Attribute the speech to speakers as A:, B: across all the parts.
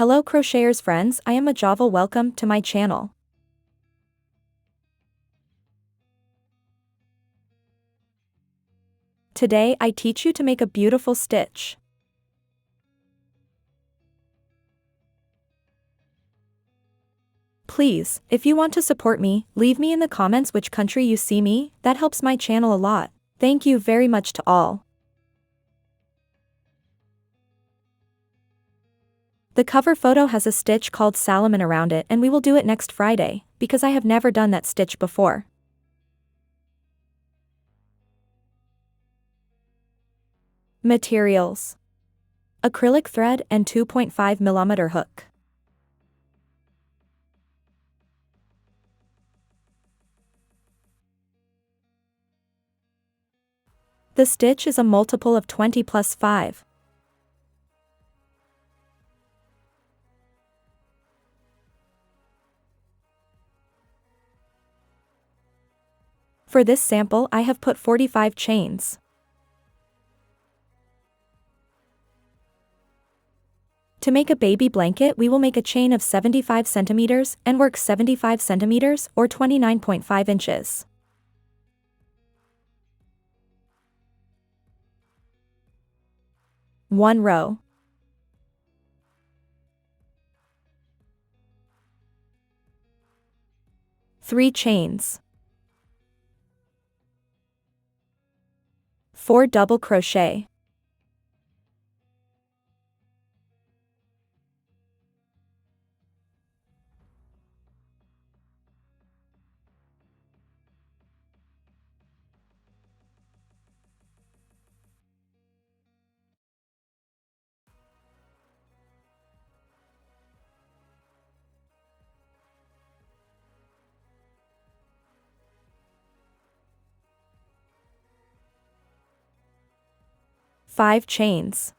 A: Hello crocheters friends, I am Ajava. Welcome to my channel. Today I teach you to make a beautiful stitch. Please, if you want to support me, leave me in the comments which country you see me, that helps my channel a lot. Thank you very much to all. The cover photo has a stitch called Salomon around it, and we will do it next Friday, because I have never done that stitch before. Materials: acrylic thread and 2.5mm hook. The stitch is a multiple of 20 plus 5. For this sample I have put 45 chains. To make a baby blanket we will make a chain of 75 centimeters and work 75 centimeters or 29.5 inches. One row. Three chains. 4 double crochet. Five chains.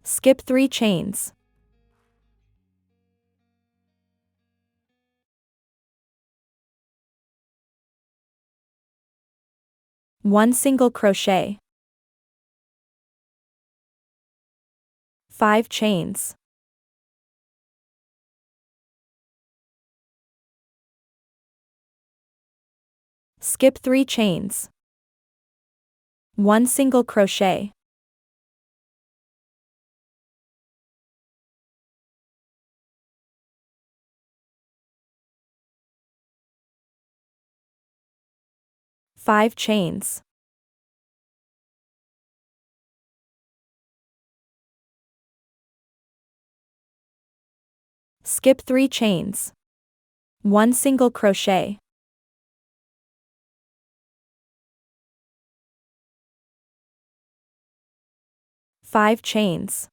A: Skip 3 chains. One single crochet. 5 chains. Skip 3 chains. One single crochet. 5 chains. Skip 3 chains. One single crochet. 5 chains.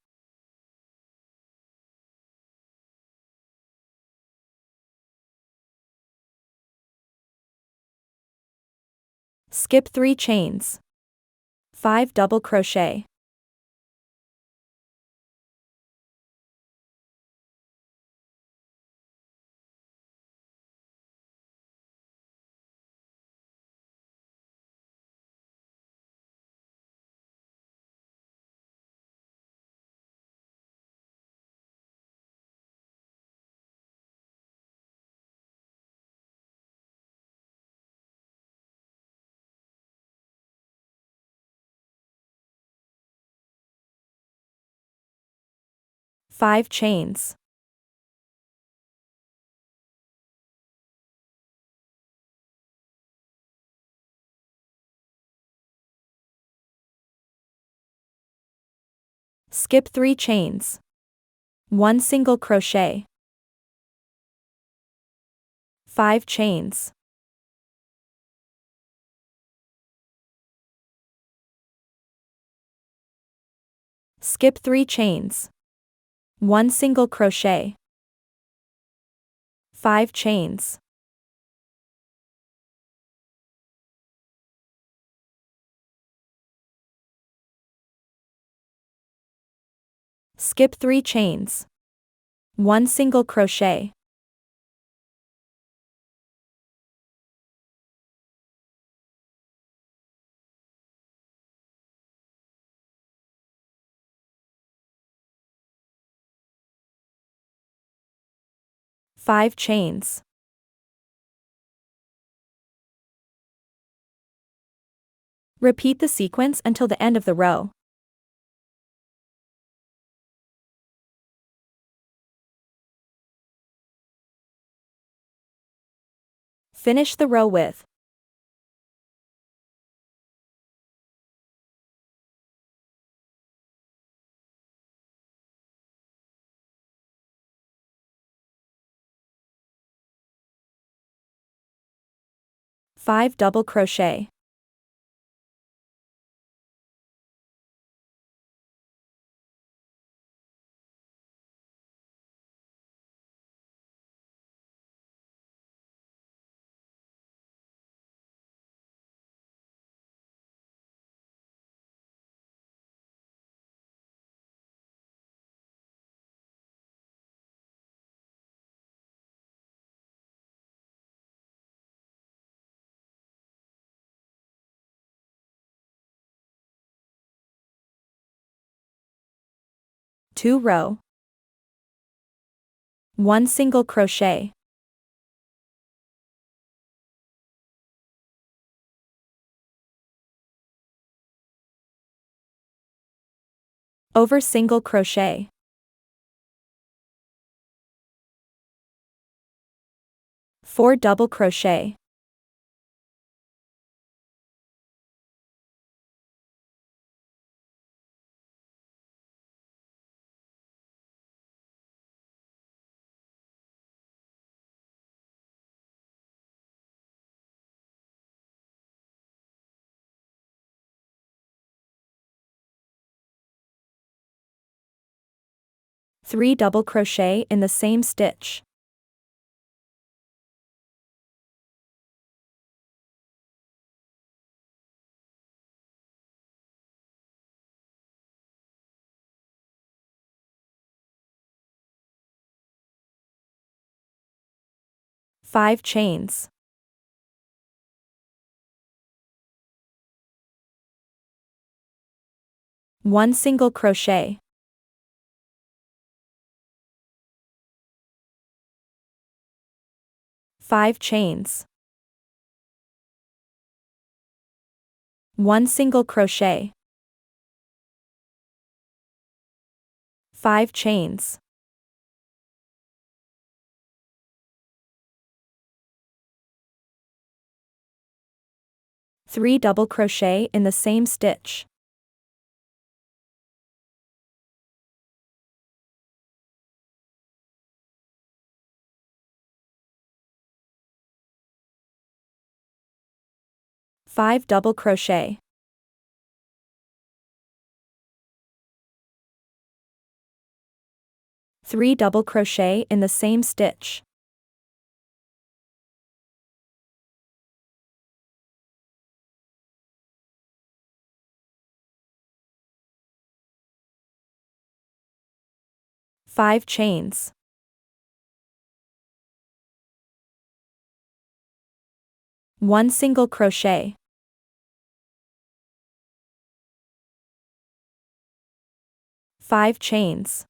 A: Skip 3 chains. 5 double crochet. Five chains. Skip 3 chains. One single crochet. 5 chains. Skip 3 chains. One single crochet. 5 chains. Skip 3 chains. 1 single crochet. Five chains. Repeat the sequence until the end of the row. Finish the row with five double crochet. Two row. 1 single crochet. Over single crochet. 4 double crochet. Three double crochet in the same stitch. Five chains. One single crochet. Five chains. One single crochet. Five chains. Three double crochet in the same stitch. Five double crochet. Three double crochet in the same stitch. Five chains. One single crochet. Five chains.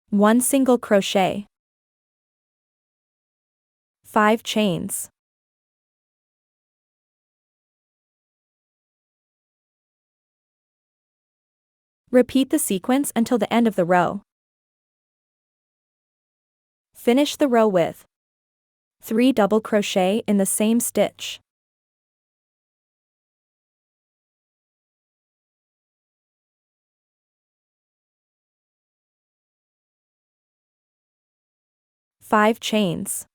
A: One single crochet. Five chains. Repeat the sequence until the end of the row. Finish the row with three double crochet in the same stitch. Five chains.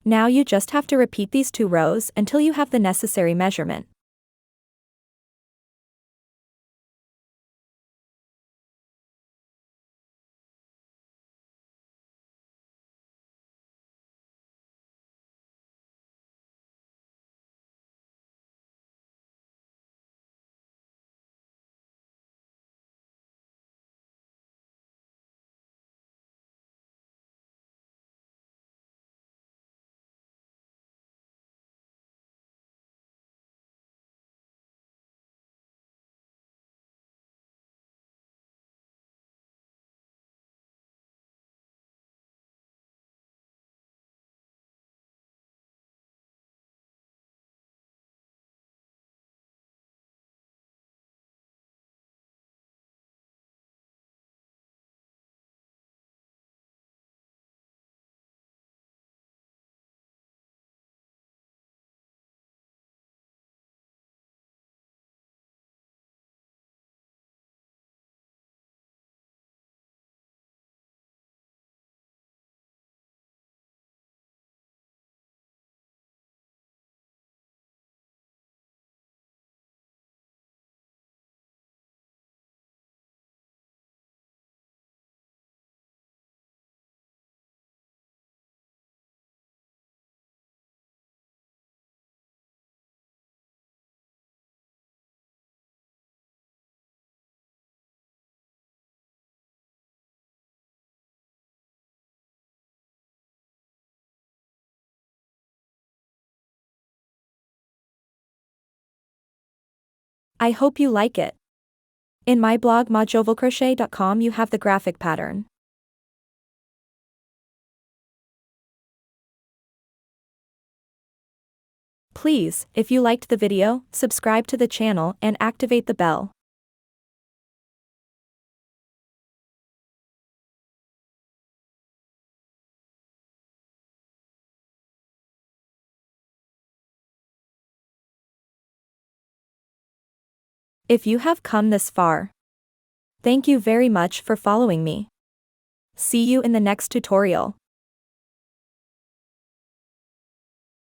A: Now you just have to repeat these two rows until you have the necessary measurement. I hope you like it. In my blog mojovelcrochet.com you have the graphic pattern. Please, if you liked the video, subscribe to the channel and activate the bell. If you have come this far, thank you very much for following me. See you in the next tutorial.